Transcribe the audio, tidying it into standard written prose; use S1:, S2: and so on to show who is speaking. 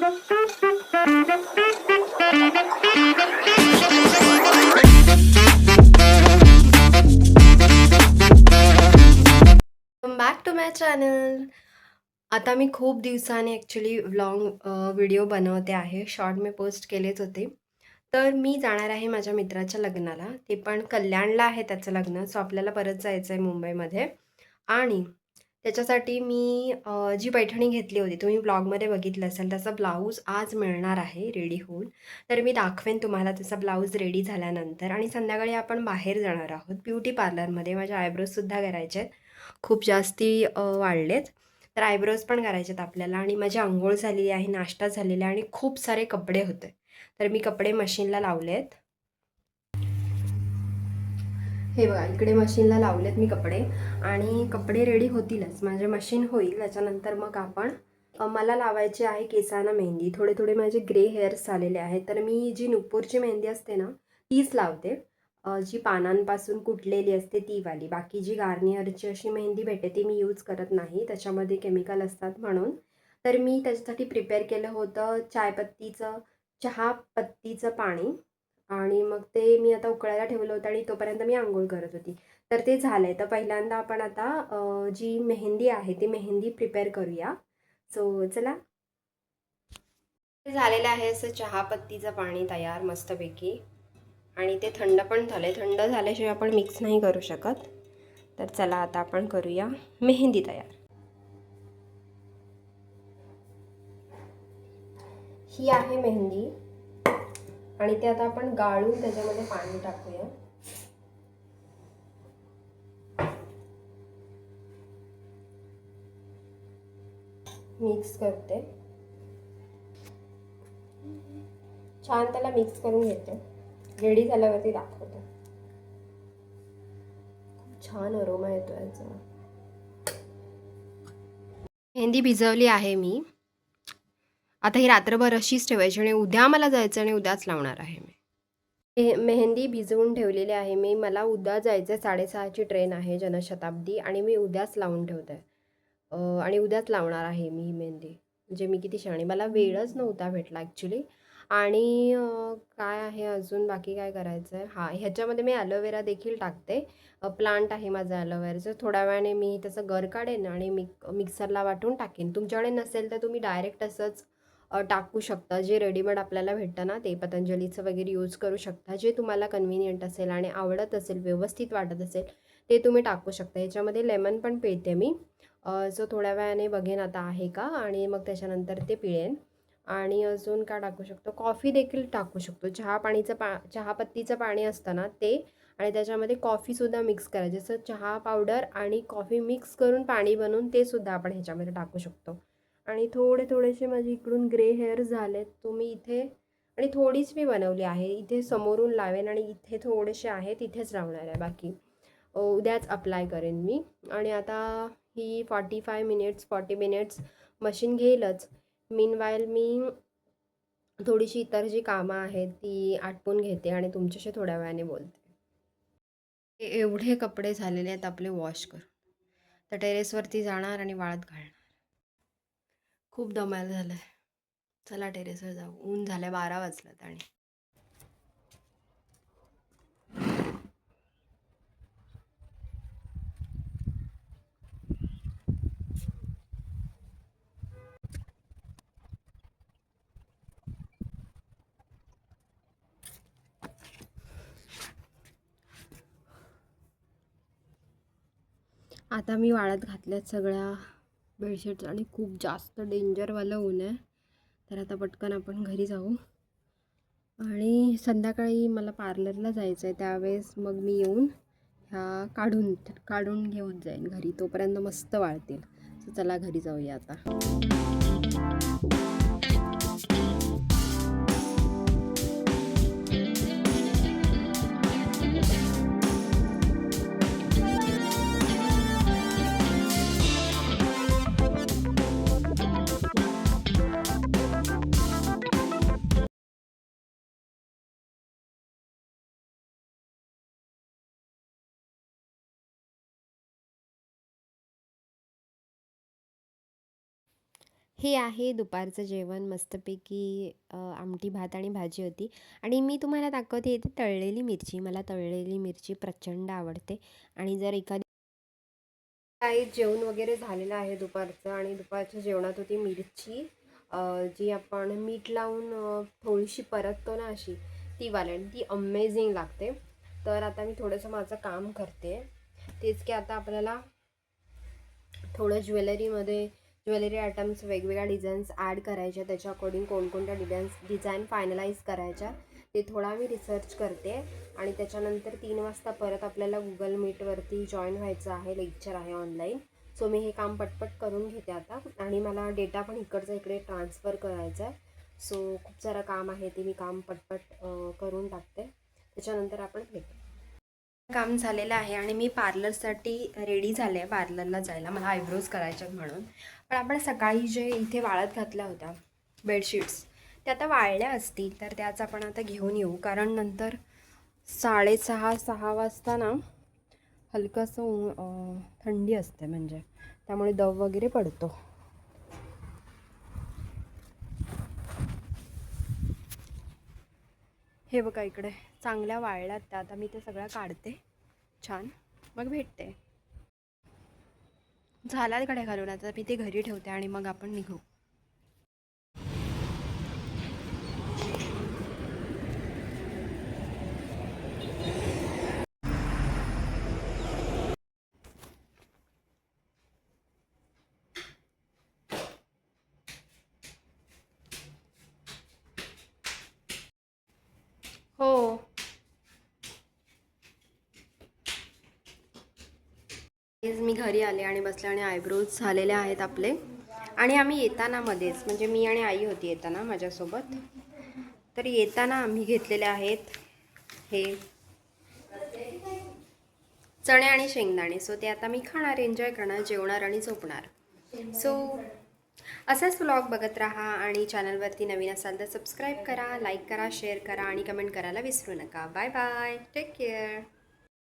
S1: Back to my channel. आता मी खूप दिवसांनी ॲक्च्युली व्हिडिओ बनवते आहे. शॉर्ट मी पोस्ट केलेच होते. तर मी जाणार आहे माझ्या मित्राच्या लग्नाला. ते पण कल्याणला आहे त्याचं लग्न. सो आपल्याला परत जायचं आहे मुंबईमध्ये. आणि त्याच्यासाठी मी जी पैठणी घेतली होती, तुम्ही ब्लॉगमध्ये बघितलं असेल, त्याचा ब्लाऊज आज मिळणार आहे रेडी होऊन. तर मी दाखवेन तुम्हाला त्याचा ब्लाऊज रेडी झाल्यानंतर. आणि संध्याकाळी आपण बाहेर जाणार आहोत ब्युटी पार्लरमध्ये. माझ्या आयब्रोजसुद्धा करायचे आहेत. खूप जास्ती वाढलेत. तर आयब्रोज पण करायचे आहेत आपल्याला. आणि माझी अंघोळ झालेली आहे, नाश्ता झालेला आहे आणि खूप सारे कपडे होते. तर मी कपडे मशीनला लावले आहेत. हे बघा, इकडे मशीनला लावलेत मी कपडे. आणि कपडे रेडी होतीलच, माझे मशीन होईल त्याच्यानंतर मग आपण मला लावायची आहे केसांना मेहंदी. थोडे थोडे माझे ग्रे हेअर्स झालेले आहेत. तर मी जी नुपूरची मेहंदी असते ना तीच लावते. जी पानांपासून कुटलेली असते ती वाली. बाकी जी गार्नियरची अशी मेहंदी भेटते ती मी यूज करत नाही, त्याच्यामध्ये केमिकल असतात म्हणून. तर मी त्याच्यासाठी प्रिपेअर केलं होतं चहा पत्तीचं पाणी. आणि मग ते मी आता उकळायला ठेवलं होतं आणि तोपर्यंत मी अंघोळ करत होती. तर ते झालंय. तर पहिल्यांदा आपण आता जी मेहंदी आहे ती मेहंदी प्रिपेअर करूया. सो चला. झालेलं आहे असं चहापत्तीचं पाणी तयार मस्तपैकी. आणि ते थंड पण झाले. थंड झाल्याशिवाय आपण मिक्स नाही करू शकत. तर चला आता आपण करूया मेहंदी तयार. ही आहे मेहंदी. आणि ते आता आपण गाळून त्याच्यामध्ये पाणी टाकूया. मिक्स करते. छान त्याला मिक्स करून घेते. रेडी झाल्यावरती दाखवते. छान अरोमा येतो याचा. मेहंदी भिजवली आहे मी. आता ही रात्रभर अशीच ठेवायची आणि उद्या मला जायचं आणि उद्याच लावणार आहे मी. मेहंदी भिजवून ठेवलेली आहे मी. मला उद्या जायचं, 6:30ची ट्रेन आहे जनशताब्दी. आणि मी उद्याच लावून ठेवते आणि उद्याच लावणार आहे मी ही मेहंदी. म्हणजे मी किती शहाणी, मला वेळच नव्हता भेटला ॲक्च्युली. आणि काय आहे अजून बाकी काय करायचं आहे. हां, ह्याच्यामध्ये मी ॲलोवेरा देखील टाकते. प्लांट आहे माझं ॲलोवेराचं. थोड्या वेळाने मी त्याचं गर काढेन आणि मिक्सरला वाटून टाकेन. तुमच्याकडे नसेल तर तुम्ही डायरेक्ट असंच टाकू शकता. जे रेडीमेड आपल्याला भेटतं ना ते पतंजलीचं वगैरे यूज करू शकता. जे तुम्हाला कन्व्हिनियंट असेल आणि आवडत असेल, व्यवस्थित वाटत असेल ते तुम्ही टाकू शकता. ह्याच्यामध्ये लेमन पण पिळते मी. सो थोड्या वेळाने बघेन आता आहे का, आणि मग त्याच्यानंतर ते पिळेन. आणि अजून काय टाकू शकतो, कॉफी देखील टाकू शकतो. चहापत्तीचं पाणी असतं ना ते, आणि त्याच्यामध्ये कॉफीसुद्धा मिक्स करायची. जसं चहा पावडर आणि कॉफी मिक्स करून पाणी बनवून ते सुद्धा आपण ह्याच्यामध्ये टाकू शकतो. आणि थोडेसे माझे इकडून ग्रे हेअर झालेत, तो मी इथे, आणि थोडीच मी बनवली आहे इथे, समोरून लावेन आणि इथे थोडेसे आहेत इथेच लावणार आहे. बाकी उद्याच अप्लाय करेन मी. आणि आता ही 40 मिनिट्स मशीन घेईलच. मीनवाईल मी थोडीशी इतर जी कामं आहेत ती आटपून घेते आणि तुमच्याशी थोड्या वेळाने बोलते. एवढे कपडे झालेले आहेत आपले वॉश करून. तर टेरेसवरती जाणार आणि वाळत घालणार. खूप दमायला झालं आहे. चला टेरेसवर जाऊ. ऊन झालं, 12 वाजलेत. आणि आता मी वाळत घातल्यात सगळ्या बेडशीट्स आणि खूप जास्त डेंजरवालं ऊन आहे. तर आता पटकन आपण घरी जाऊ. आणि संध्याकाळी मला पार्लरला जायचं आहे, त्यावेळेस मग मी येऊन ह्या काढून घेऊन जाईन घरी. तोपर्यंत मस्त वाळतील. तर चला घरी जाऊया आता. हे आहे दुपारचं जेवण मस्तपैकी आमटी, भात आणि भाजी होती आणि मी तुम्हाला दाखवते इथे तळलेली मिरची. मला तळलेली मिरची प्रचंड आवडते आणि जर एखादी काही जेवण वगैरे झालेलं आहे दुपारचं आणि दुपारच्या जेवणात होती मिरची जी आपण मीठ लावून थोडीशी परततो ना अशी ती वाली आणि ती अमेझिंग लागते. तर आता मी थोडंसं माझं काम करते. तेच की आता आपल्याला थोडं ज्वेलरी आयटम्स वेगवेगळ्या डिझाईन्स ॲड करायच्या त्याच्या अकॉर्डिंग कोणकोणत्या डिझाईन फायनलाइज करायच्या ते थोडा मी रिसर्च करते आणि त्याच्यानंतर 3 वाजता परत आपल्याला गुगल मीटवरती जॉईन व्हायचं आहे. लेक्चर आहे ऑनलाईन. सो मी हे काम पटपट करून घेते आता आणि मला डेटा पण इकडचा इकडे ट्रान्सफर करायचा आहे. सो खूप सारं काम आहे ते मी काम पटपट करून टाकते. त्याच्यानंतर आपण भेटू. काम झालेलं आहे आणि मी पार्लरसाठी रेडी झाले आहे पार्लरला जायला. मला आयब्रोज करायच्यात म्हणून. पण आपण सकाळी जे इथे वाळत घातल्या होत्या बेडशीट्स त्या आता वाळल्या असतील तर त्याच आपण आता घेऊन येऊ. कारण नंतर 6:30 वाजता ना हलकंसं थंडी असते म्हणजे त्यामुळे दव वगैरे पडतो. हे बघा इकडे चांगल्या वाळल्यात त्या. आता मी ते सगळं काढते छान मग भेटते. झाला कडे घालून आता मी ते घरी ठेवते आणि मग आपण निघू. हो मी घरी आले आणि बसले आणि आयब्रोज झालेले आहेत आपले आणि आम्ही येताना मध्येच म्हणजे मी आणि आई होती येताना माझ्यासोबत. तर येताना आम्ही घेतलेले आहेत हे चणे आणि शेंगदाणे. सो ते आता मी खाणार, एन्जॉय करणार, जेवणार आणि झोपणार. सो असाच व्लॉग बघत राहा आणि चॅनलवरती नवीन असाल तर सबस्क्राईब करा, लाईक करा, शेअर करा आणि कमेंट करायला विसरू नका. Bye bye, take care.